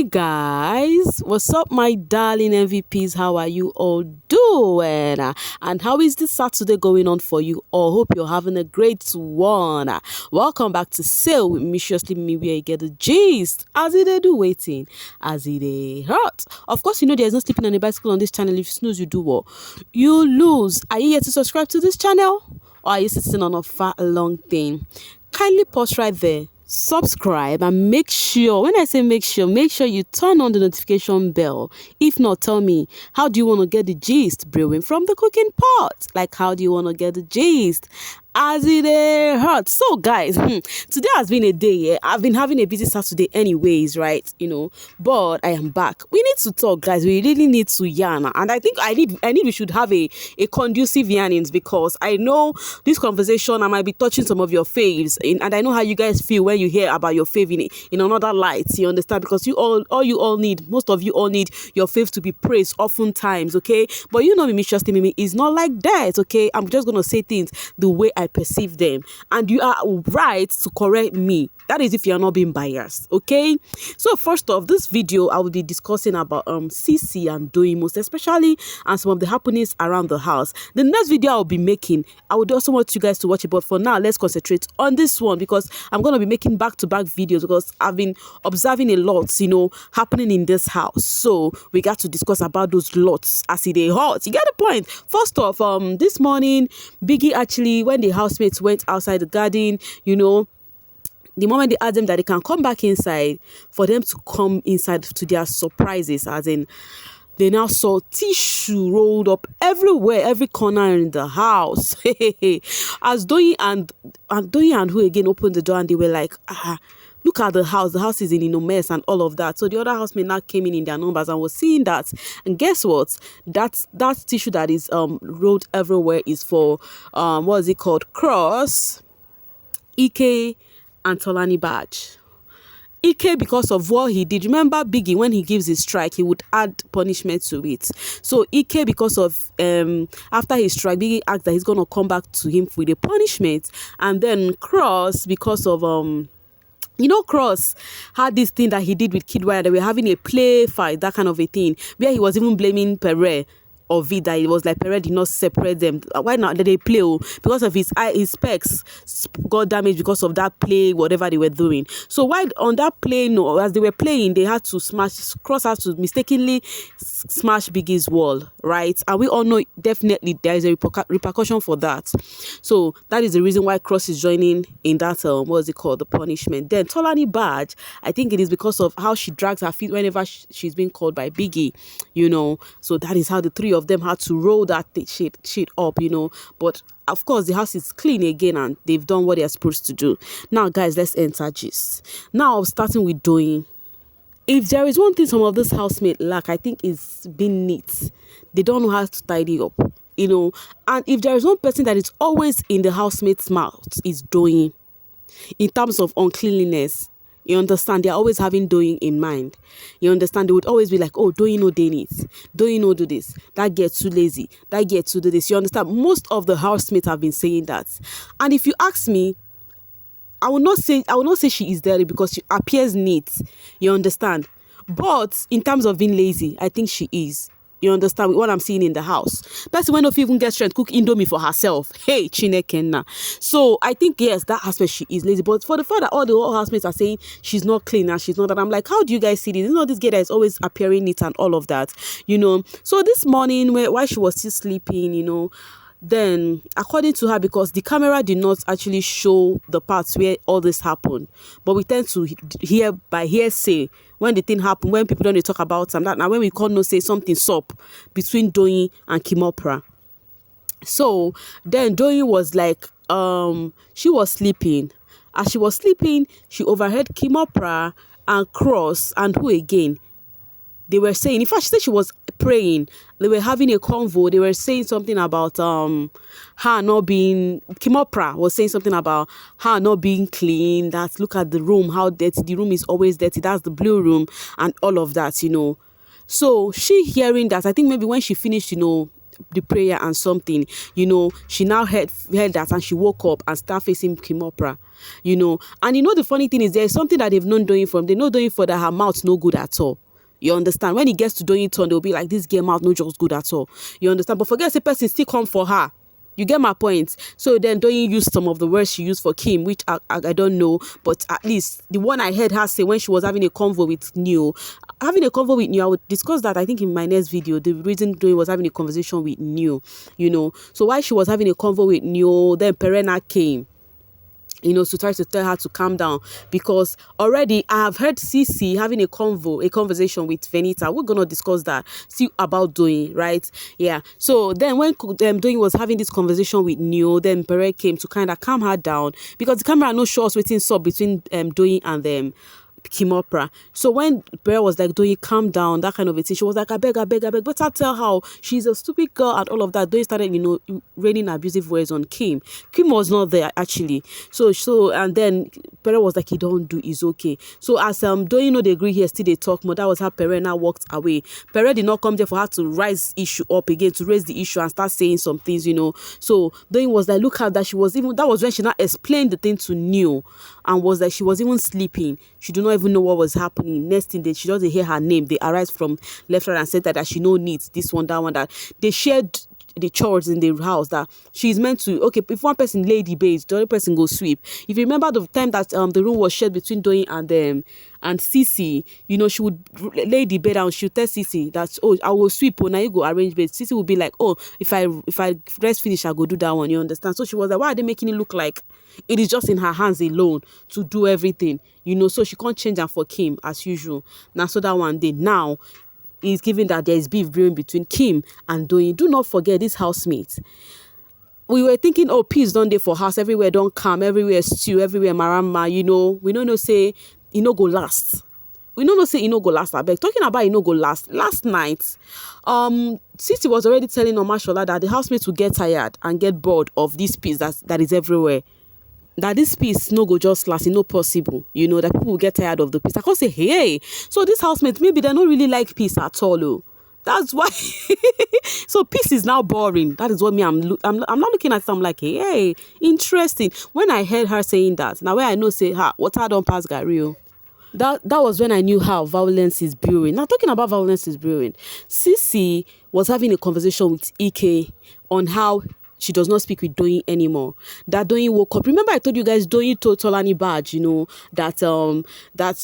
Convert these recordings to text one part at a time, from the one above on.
Hey guys, what's up my darling MVPs? How are you all doing? And how is this Saturday going on for you all? Hope you're having a great one. Welcome back to Sail with Miciously Me, where you get the gist as it do waiting, as it hurt. Of course, you know there's no sleeping on a bicycle on this channel. If you snooze, you do what? You lose. Are you here to subscribe to this channel? Or are you sitting on a fat long thing? Kindly pause right there, subscribe, and make sure, when I say make sure you turn on the notification bell. If not, tell me, how do you want to get the gist brewing from the cooking pot? Like, how do you want to get the gist as it hurts? So guys, today has been a day. I've been having a busy Saturday anyways, right? But I am back. We need to talk, guys. We really need to yarn, and I think I need we should have a conducive yarnings, because I know this conversation I might be touching some of your faves, and I know how you guys feel when you hear about your fave in another light. You understand? Because most of you all need your faves to be praised oftentimes, okay? But you know me, trust me, it's not like that, okay? I'm just gonna say things the way I perceive them, and you are right to correct me. That is if you are not being biased, okay? So first off, this video I will be discussing about CC and Doyin, most especially, and some of the happenings around the house. The next video I'll be making, I would also want you guys to watch it, but for now let's concentrate on this one, because I'm going to be making back-to-back videos, because I've been observing a lot happening in this house. So we got to discuss about those lots as it is hot. You get the point? First off, this morning Biggie, actually, when the housemates went outside the garden, the moment they asked them that they can come back inside, for them to come inside, to their surprises, as in they now saw tissue rolled up everywhere, every corner in the house. As Doyin and who again opened the door, and they were like, look at the house. The house is in a mess and all of that. So the other housemate now came in their numbers and was seeing that. And guess what? That tissue that is rolled everywhere is for what is it called? Chores, Ike, and Tolani Badge. Ike, because of what he did. Remember Biggie, when he gives his strike, he would add punishment to it. So Ike, because of after his strike, Biggie asked that he's gonna come back to him with a punishment. And then Cross, because of Cross had this thing that he did with Kid Wire. They were having a play fight, that kind of a thing, where he was even blaming Pere of it, that it was like Pere did not separate them. Why not did they play? Because of his specs got damaged because of that play, whatever they were doing. So while on that play, as they were playing, they had to Cross had to mistakenly smash Biggie's wall, right? And we all know definitely there is a repercussion for that. So that is the reason why Cross is joining in that what is it called, the punishment. Then Tolani Badge, I think it is because of how she drags her feet whenever she's being called by Biggie, so that is how the three of them had to roll that shit up, but of course the house is clean again and they've done what they're supposed to do. Now guys, let's enter gist. Now starting with Doyin. If there is one thing some of this housemate lack, I think it's being neat. They don't know how to tidy up, and if there is one person that is always in the housemate's mouth, is Doyin. In terms of uncleanliness, you understand, they're always having Doyin in mind. You understand, they would always be like, oh, Doyin no do this, Doyin no do this, that gets too lazy, that gets to do this. You understand, most of the housemates have been saying that. And if you ask me, I will not say she is dirty, because she appears neat. You understand, but in terms of being lazy, I think she is. You understand what I'm seeing in the house? Person when of even get strength cook Indomie for herself. Hey, Chinekenna. So I think yes, that aspect she is lazy. But for the fact that all the housemates are saying she's not clean and she's not that, I'm like, how do you guys see this? This girl that is always appearing neat and all of that. So this morning, while she was still sleeping, then according to her, because the camera did not actually show the parts where all this happened, but we tend to hear by hearsay when the thing happened, when people don't talk about them. That now when we can't no say something up between Doyin and Kimopra. So then Doyin was like, she was sleeping. As she was sleeping, she overheard Kimopra and Cross and who again? They were saying, in fact, she said she was praying. They were having a convo. They were saying something about her not being, Kimopra was saying something about her not being clean. That look at the room, how dirty. The room is always dirty. That's the blue room and all of that, So she hearing that, I think maybe when she finished, the prayer and something, she now heard that, and she woke up and started facing Kimopra, and the funny thing is, there's something that they've known Doyin from. They know Doyin for that her mouth no good at all. You understand? When it gets to Doyin turn, they'll be like, this girl mouth no just good at all. You understand? But forget the person still come for her. You get my point? So then Doyin used some of the words she used for Kim, which I don't know, but at least the one I heard her say when she was having a convo with Neo. I would discuss that, I think, in my next video. The reason Doyin was having a conversation with Neo, So while she was having a convo with Neo, then Perena came, to try to tell her to calm down, because already I have heard Cece having a conversation with Venita. We're gonna discuss that, see about Doyin, right? Yeah. So then when Doyin was having this conversation with Neo, then Pere came to kind of calm her down, because the camera no show us waiting up between Doyin and them. Kimopra. So when Bear was like, Doyin, calm down, that kind of a thing, she was like, I beg, better tell her she's a stupid girl and all of that. Doyin started, raining abusive words on Kim. Kim was not there actually. So and then Bear was like, he don't do, it's okay. So as Doyin they agree here, still they talk more. That was how Pere now walked away. Pere did not come there for her to raise the issue up again, to raise the issue and start saying some things, So Doyin was like, look how that that was when she now explained the thing to Neo, and was like, she was even sleeping. She do not even know what was happening. Next thing, she doesn't hear her name. They arise from left, right, and center that she no needs this one, that one, that they shared the chores in the house, that she's meant to, okay, if one person lay the base, the other person go sweep. If you remember the time that the room was shared between Doyin and Cece, she would lay the bed and she would tell Cece that, oh, I will sweep, now you go arrange bed. Cece would be like, oh, if I rest finish, I go do that one, you understand? So she was like, why are they making it look like it is just in her hands alone to do everything, so she can't change them for Kim as usual. Now, so that one day now is given that there is beef brewing between Kim and Doyin. Do not forget this housemate. We were thinking, oh, peace don't dey for house, everywhere don't come, everywhere stew, everywhere marama, we don't know say go last. We don't know say go last. I beg. Talking about go last. Last night, City was already telling Omashola that the housemates will get tired and get bored of this peace that is everywhere. That this peace no go just last, it's not possible, that people will get tired of the peace. I can't say, hey, so these housemates, maybe they don't really like peace at all. Oh. That's why. So peace is now boring. That is what I'm not looking at it. I'm like, hey, interesting. When I heard her saying that, now where I know say, what I don't pass Gary. That was when I knew how violence is brewing. Now, talking about violence is brewing, Cece was having a conversation with Ike on how she does not speak with Doyin anymore. That Doyin woke up. Remember I told you guys Doyin told Tolani Badge, that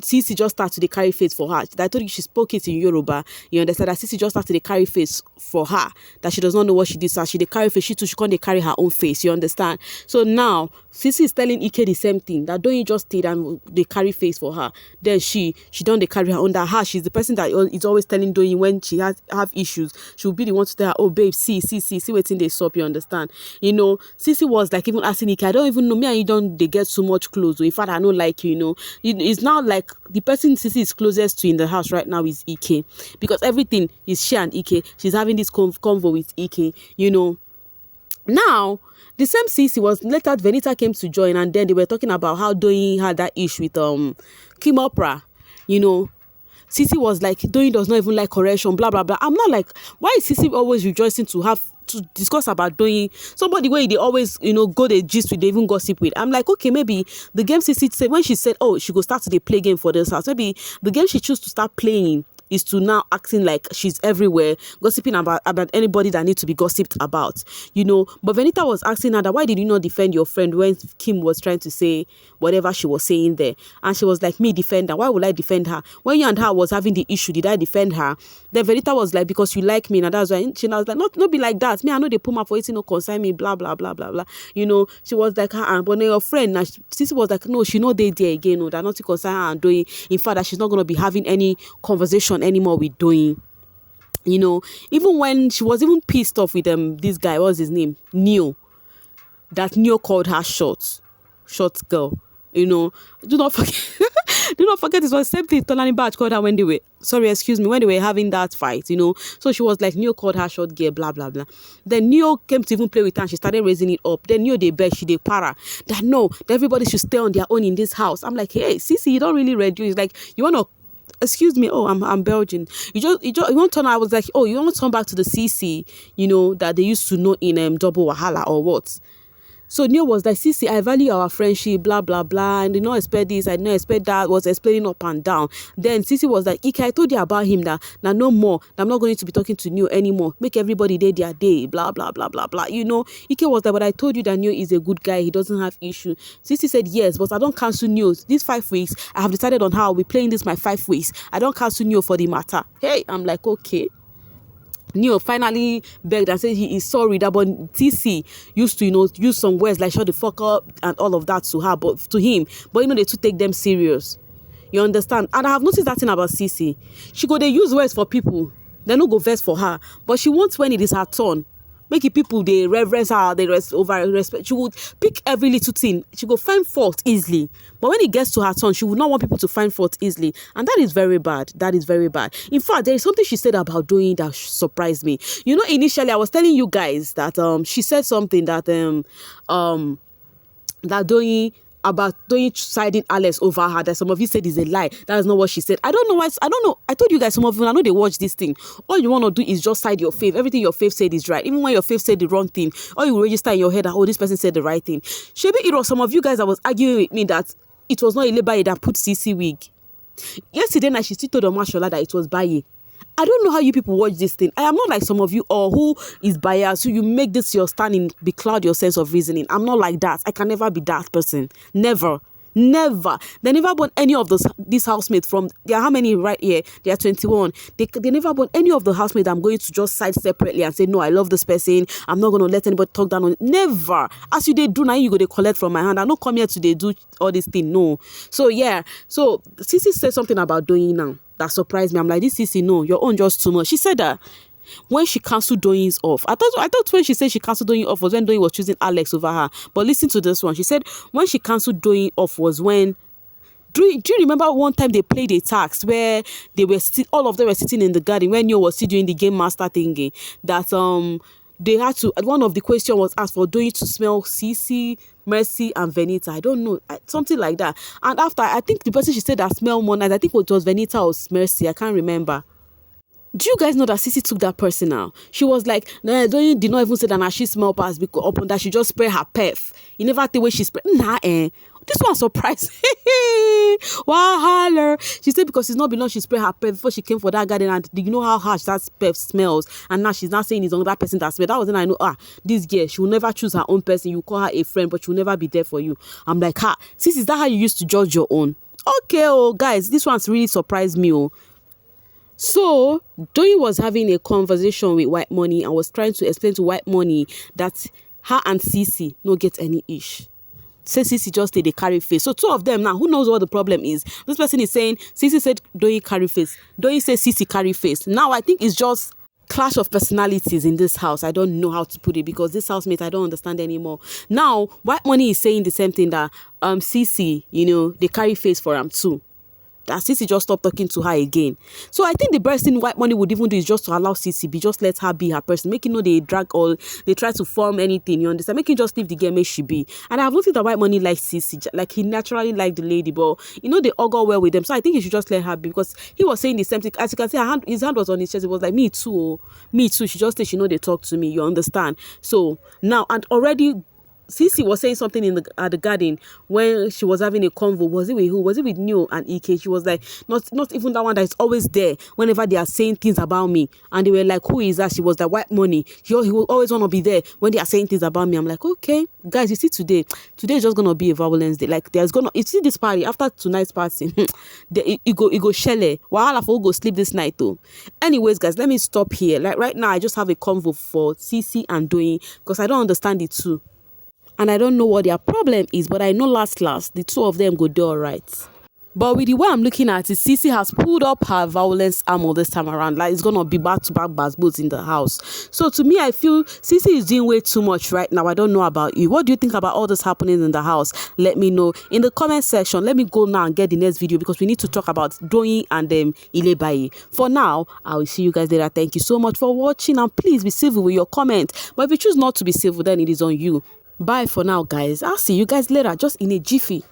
Cece just started to carry face for her. I told you she spoke it in Yoruba. You understand that Cece just started to carry face for her. That she does not know what she did. So she carry face. She too, she can't carry her own face. You understand? So now Cece is telling Ike the same thing. That Doyin just stayed and they carry face for her. Then she don't they carry her on that her. She's the person that is always telling Doyin when she have issues. She will be the one to tell her, oh babe, see what's in the soap. You understand? Cece was like even asking Ike, I don't even know me and you don't they get so much close. In fact, I don't like you. It's now like the person Cece is closest to in the house right now is Ike, because everything is she and Ike. She's having this convo with Ike, Now, the same Cece was later Venita came to join, and then they were talking about how Doyin had that issue with Kimopra, Cece was like, Doyin does not even like correction, blah blah blah. I'm not like, why is Cece always rejoicing to discuss about Doyin? Somebody where they always, go the gist with, they even gossip with. I'm like, okay, maybe the game Cece said, when she said, oh, she go start to play game for this house, maybe the game she choose to start playing is to now acting like she's everywhere, gossiping about anybody that needs to be gossiped about, But Venita was asking her that, why did you not defend your friend when Kim was trying to say whatever she was saying there? And she was like, me defend her? Why would I defend her? When you and her was having the issue, did I defend her? Then Venita was like, because you like me, and that's why. She was like, not be like that. Me, I know they put my for it, no concern me, blah blah blah blah blah. She was like, but your friend, now Sissy was like, no, she know they there again, no, they're not to concern her and Doyin. In fact, that she's not gonna be having any conversation anymore with Doyin. Even when she was even pissed off with this guy, what was his name, Neo, that Neo called her short girl. Do not forget this was the same thing Tolani Badge called her when they were having that fight, So she was like, Neo called her short girl, blah blah blah. Then Neo came to even play with her and she started raising it up. Then Neo they beg, she they para that no, that everybody should stay on their own in this house. I'm like, hey, Cece, you don't really reduce. Like, you want to excuse me, oh, I'm Belgian. You won't turn. I was like, oh, you want to turn back to the CC, that they used to know in Double Wahala or what? So Neo was like, Sisi, I value our friendship, blah, blah, blah. And I did not expect this, I did not expect that, was explaining up and down. Then Sisi was like, Ike, I told you about him that now no more. I'm not going to be talking to Neo anymore. Make everybody day their day, blah, blah, blah, blah, blah. Ike was like, but I told you that Neo is a good guy. He doesn't have issue. Sisi said, yes, but I don't cancel Neo. These 5 weeks, I have decided on how I'll be playing this my 5 weeks. I don't cancel Neo for the matter. Hey, I'm like, okay. Neo finally begged and said he is sorry that but TC used to use some words like shut the fuck up and all of that to her, but to him, but they too take them serious. You understand? And I have noticed that thing about CC. She they use words for people, they no go vex for her, but she wants when it is her turn. Make it people they reverence her, they over respect. She would pick every little thing. She go find fault easily. But when it gets to her turn, she would not want people to find fault easily. And that is very bad. That is very bad. In fact, there is something she said about Doyin that surprised me. Initially I was telling you guys that she said something that that Doyin siding Alex over her, that some of you said is a lie. That is not what she said. I don't know why. I don't know. I told you guys, some of you, I know they watch this thing. All you want to do is just side your fave. Everything your fave said is right. Even when your fave said the wrong thing, all you will register in your head that, oh, this person said the right thing. Maybe it was some of you guys that was arguing with me that it was not Ile that put CC wig. Yesterday night, she still told Omashola that it was Baye. I don't know how you people watch this thing. I am not like some of you or who is biased, who you make this your standing, becloud your sense of reasoning. I'm not like that. I can never be that person. Never. Never. They never born any of these housemates from, there are how many right here? They are 21. They never born any of the housemates I'm going to just side separately and say, no, I love this person. I'm not going to let anybody talk down on it. Never. As you they do now, you go to collect from my hand. I don't come here to they do all this thing. No. So yeah. So Sisi said something about Doyin now that surprised me. I'm like, this Sisi, no, your own just too much. She said that when she cancelled Doyin's off. I thought when she said she cancelled Doyin off was when Doyin was choosing Alex over her. But listen to this one. She said when she cancelled Doyin off was when, do you remember one time they played a tax where they were all of them were sitting in the garden when Neo was still doing the game master thingy, that they had to, one of the question was asked for Doyin to smell Sisi, Mercy and Venita. I don't know, something like that. And after, I think the person she said that smell more nice, I think it was Venita or Mercy, I can't remember. Do you guys know that Sisi took that personal? She was like, nah, Doyin did not even say that she smell pass because upon that she just spray her perf. You never think when she spray. This one surprised. Wow, holler. She said because it's not been long she sprayed her perf before she came for that garden, and you know how harsh that perf smells. And now she's not saying it's another person that smells. That was when I know, this girl, she will never choose her own person. You call her a friend, but she will never be there for you. I'm like, Sis, is that how you used to judge your own? Okay, guys, this one's really surprised me. So Doyin was having a conversation with Whitemoney and was trying to explain to Whitemoney that her and Sisi no get any ish. Say Sisi just they carry face. So two of them now, who knows what the problem is? This person is saying Sisi said Doyin carry face. Doyin says Sisi carry face. Now I think it's just clash of personalities in this house. I don't know how to put it because this housemate I don't understand anymore. Now Whitemoney is saying the same thing that Sisi, they carry face for him too. That Sisi just stopped talking to her again. So I think the best thing Whitemoney would even do is just to allow Sisi be, just let her be her person. Make they drag all, they try to form anything, you understand? Make just leave the game as she be. And I've noticed that Whitemoney likes Sisi, like he naturally liked the lady, but they all go well with them. So I think he should just let her be, because he was saying the same thing. As you can see, his hand was on his chest. It was like, me too. She just said they talk to me, you understand? So now, and already Sisi was saying something at the garden when she was having a convo. Was it with who? Was it with Neo and Ike? She was like, not even that one that is always there whenever they are saying things about me. And they were like, who is that? She was like, Whitemoney. He will always want to be there when they are saying things about me. I'm like, okay, guys, you see today is just gonna be a violence day. Like you see this party after tonight's party, it go shelle. Wahala for go sleep this night though. Anyways, guys, let me stop here. Like right now, I just have a convo for Sisi and Doyin because I don't understand it too. And I don't know what their problem is, but I know last, the two of them go do all right. But with the way I'm looking at it, Sisi has pulled up her violence armor this time around. Like it's going to be back-to-back basketballs in the house. So to me, I feel Sisi is doing way too much right now. I don't know about you. What do you think about all this happening in the house? Let me know in the comment section. Let me go now and get the next video because we need to talk about Doyin and Ilebaye. For now, I will see you guys later. Thank you so much for watching, and please be civil with your comment. But if you choose not to be civil, then it is on you. Bye for now, guys. I'll see you guys later, just in a jiffy.